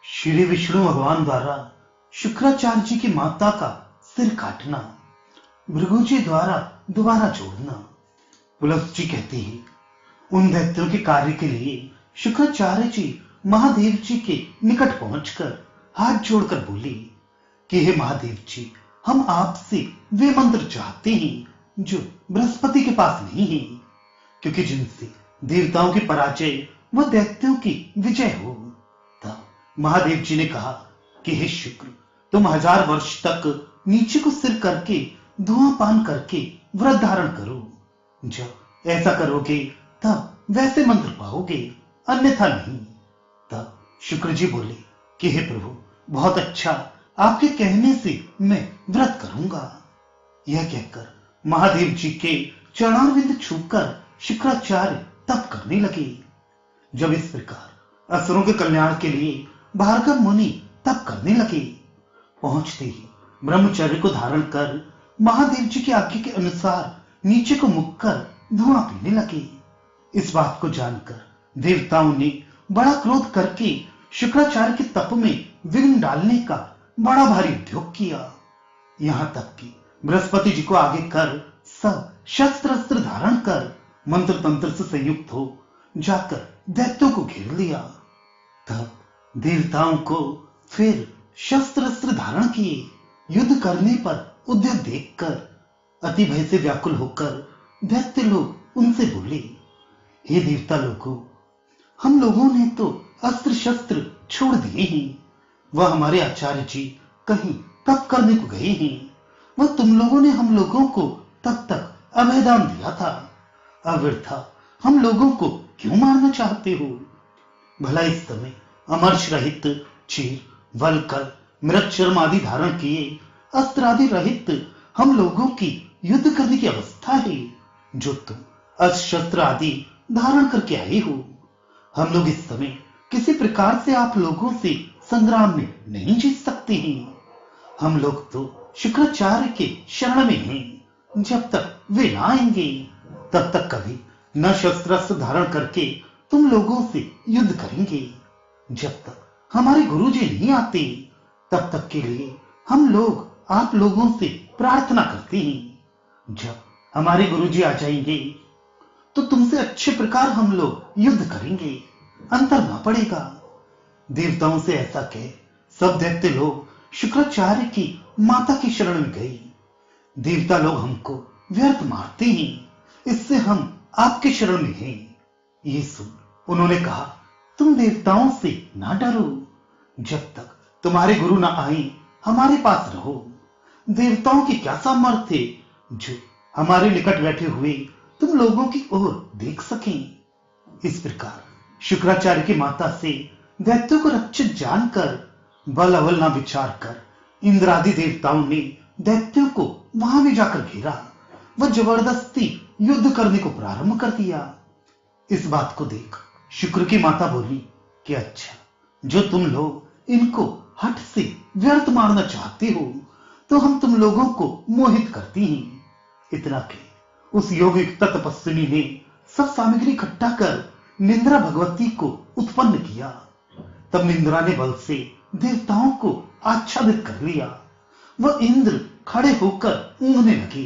श्री विष्णु भगवान द्वारा शुक्राचार्य जी की माता का सिर काटना, भृगु जी द्वारा दोबारा जोड़ना। पुलस्त जी कहते हैं, उन दैत्यों के कार्य के लिए शुक्राचार्य जी महादेव जी के निकट पहुंचकर हाथ जोड़कर बोले कि हे महादेव जी, हम आपसे वे मंत्र चाहते हैं जो बृहस्पति के पास नहीं है, क्योंकि जिनसे देवताओं की पराजय व दैत्यों की विजय हो। तब महादेव जी ने कहा कि हे शुक्र, तुम 1000 वर्ष तक नीचे को सिर करके धुआं पान करके व्रत धारण करो। जब ऐसा करोगे तब वैसे मंत्र पाओगे, अन्यथा नहीं। तब शुक्र जी बोले कि हे प्रभु, बहुत अच्छा, आपके कहने से मैं व्रत करूंगा। यह कहकर महादेव जी के चरणारविंद छूकर शुक्राचार्य तप करने लगे। जब इस प्रकार असुरों के कल्याण के लिए भार्गव मुनि तप करने लगे, पहुंचते ही ब्रह्मचर्य को धारण कर महादेव जी की आज्ञा के अनुसार नीचे को मुख कर धुआं पीने लगे। इस बात को जानकर देवताओं ने बड़ा क्रोध करके शुक्राचार्य के तप में विघ्न डालने का बड़ा भारी उद्योग किया। यहां तक कि बृहस्पति जी को आगे कर सब शस्त्र अस्त्र धारण कर मंत्र तंत्र से संयुक्त हो जाकर दैत्यों को घेर लिया। तब देवताओं को फिर शस्त्र अस्त्र धारण किए युद्ध करने पर उद्यत देखकर अति भय से व्याकुल होकर दैत्य लोग उनसे बोले, हे देवता लोगों, हम लोगों ने तो अस्त्र शस्त्र छोड़ दिए हैं। वह हमारे आचार्य जी कहीं तप करने को गए हैं। वह तुम लोगों ने हम लोगों को तब तक अभयदान दिया था। अव्यर्था हम लोगों को क्यों मारना चाहते हो? भला इस समय अमर्ष रहित चीर, वलकल, मृत चर्म आदि धारण किए अस्त्र आदि रहित हम लोगों की युद्ध करने की अवस्था है, जो तुम अस्त्र शस्त्र आदि धारण करके आए हो। हम लोग इस समय किसी प्रकार से आप लोगों से संग्राम में नहीं जीत सकते हैं। हम लोग तो शुक्राचार्य के शरण में हैं। जब तक वे ना आएंगे तब तक कभी न शस्त्रास्त्र धारण करके तुम लोगों से युद्ध करेंगे। जब तक हमारे गुरुजी नहीं आते तब तक के लिए हम लोग आप लोगों से प्रार्थना करते हैं। जब हमारे गुरुजी आ जाएंगे तो तुमसे अच्छे प्रकार हम लोग युद्ध करेंगे, अंतर ना पड़ेगा। देवताओं से ऐसा कह सब दैत्य लोग शुक्राचार्य की माता की शरण में गए। देवता लोग हमको व्यर्थ मारते हैं, इससे हम आपके शरण में हैं। ये सुन उन्होंने कहा, तुम देवताओं से ना डरो। जब तक तुम्हारे गुरु ना आए हमारे पास रहो। देवताओं की क्या सामर्थ्य जो हमारे निकट बैठे हुए तुम लोगों की ओर देख सकें। इस प्रकार शुक्राचार्य की माता से दैत्यों को रक्षित जानकर बल अवल ना विचार कर इंद्रादि देवताओं ने दैत्यों को वहां भी जाकर घेरा व जबरदस्ती युद्ध करने को प्रारंभ कर दिया। इस बात को देख शुक्र की माता बोली कि अच्छा, जो तुम लोग इनको हठ से व्यर्थ मारना चाहते हो तो हम तुम लोगों को मोहित करती हैं। इतना कह उस योगिक तपस्विनी ने सब सामग्री इकट्ठा कर निंद्रा भगवती को उत्पन्न किया। तब निंद्रा ने बल से देवताओं को आच्छादित कर लिया। वह इंद्र खड़े होकर ऊँघने लगे।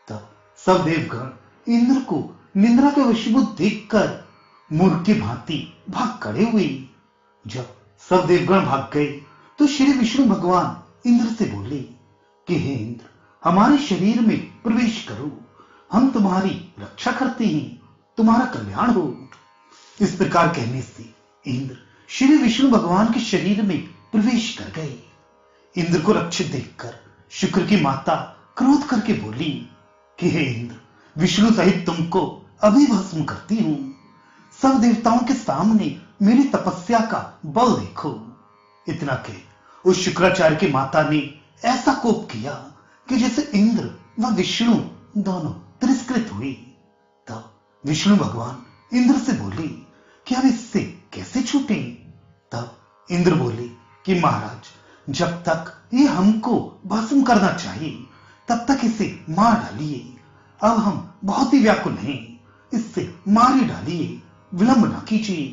तब सब देवगण इंद्र को निंद्रा के वशीभूत देखकर मूर्ख की भांति भाग खड़े हुए। जब सब देवगण भाग गए तो श्री विष्णु भगवान इंद्र से बोले कि हे इंद्र, हमारे शरीर में प्रवेश करो, हम तुम्हारी रक्षा करते हैं, तुम्हारा कल्याण हो। इस प्रकार कहने से इंद्र श्री विष्णु भगवान के शरीर में प्रवेश कर गए। इंद्र को रक्षित देखकर शुक्र की माता क्रोध करके बोली कि हे इंद्र, विष्णु सहित तुमको अभी भस्म करती हूं। सब देवताओं के सामने मेरी तपस्या का बल देखो। इतना कह उस शुक्राचार्य की माता ने ऐसा कोप किया कि जैसे इंद्र व विष्णु दोनों तिरस्कृत हुए। तब विष्णु भगवान इंद्र से बोले कि हम इससे कैसे छूटें। तब इंद्र बोले कि महाराज, जब तक ये हमको भस्म करना चाहिए तब तक इसे मार डालिए। अब हम बहुत ही व्याकुल हैं, इससे मार ही डालिए, विलंब ना कीजिए।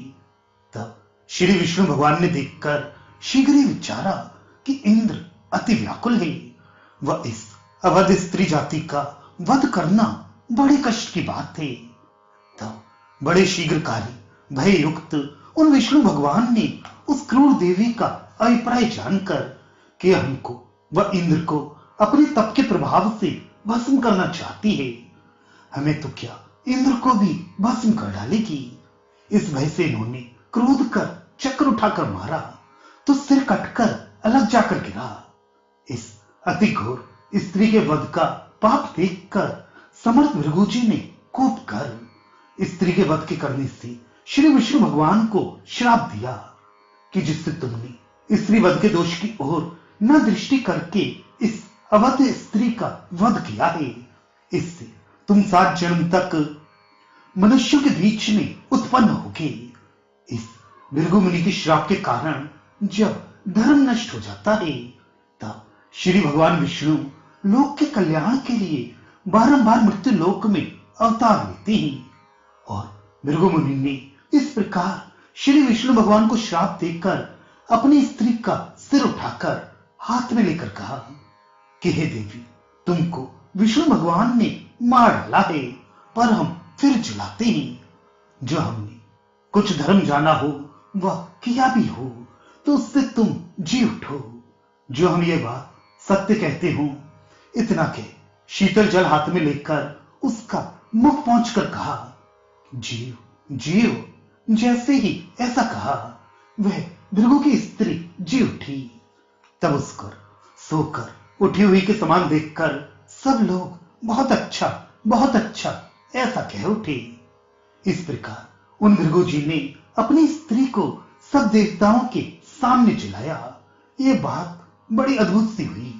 तब श्री विष्णु भगवान ने देखकर शीघ्र ही विचारा कि इंद्र अति व्याकुल है। वह इस अवध स्त्री जाति का वध करना बड़े कष्ट की बात थी। तब बड़े शीघ्रकारी भय युक्त उन विष्णु भगवान ने उस क्रूर देवी का अभिप्राय जानकर कि हमको वह इंद्र को अपने तप के प्रभाव से भस्म करना चाहती है, हमें तो क्या इंद्र को भी भस्म कर डालेगी। इस भय से इन्होंने क्रोध कर चक्र उठाकर मारा तो सिर कटकर अलग जाकर गिरा। इस अति घोर स्त्री के वध का पाप देखकर समर्थ भृगुजी ने कोप कर स्त्री के वध के करने से श्री विष्णु भगवान को श्राप दिया कि जिससे तुमने स्त्री वध के दोष की ओर न दृष्टि करके इस अवध स्त्री का वध किया है, इससे तुम 7 जन्म तक मनुष्यों के बीच में उत्पन्न होगे। इस भृगु मुनि के श्राप के कारण जब धर्म नष्ट हो जाता है तब श्री भगवान विष्णु लोक के कल्याण के लिए बारंबार मृत्यु लोक में अवतार लेते हैं। और भृगु मुनि ने इस प्रकार श्री विष्णु भगवान को श्राप देकर अपनी स्त्री का सिर उठाकर हाथ में लेकर कहा कि हे देवी, तुमको विष्णु भगवान ने मार डाला है, पर हम फिर जलाते हैं। जो हमने कुछ धर्म जाना हो वह किया भी हो तो उससे तुम जी उठो। जो हम ये बात सत्य कहते हो। इतना के शीतल जल हाथ में लेकर उसका मुख पहुंचकर कहा, जियो जियो। जैसे ही ऐसा कहा वह भृगु की स्त्री जी उठी। तब उसको सोकर उठी हुई के समान देखकर सब लोग बहुत अच्छा ऐसा कह उठे। इस प्रकार उन भृगु जी ने अपनी स्त्री को सब देवताओं के सामने जलाया। ये बात बड़ी अद्भुत सी हुई।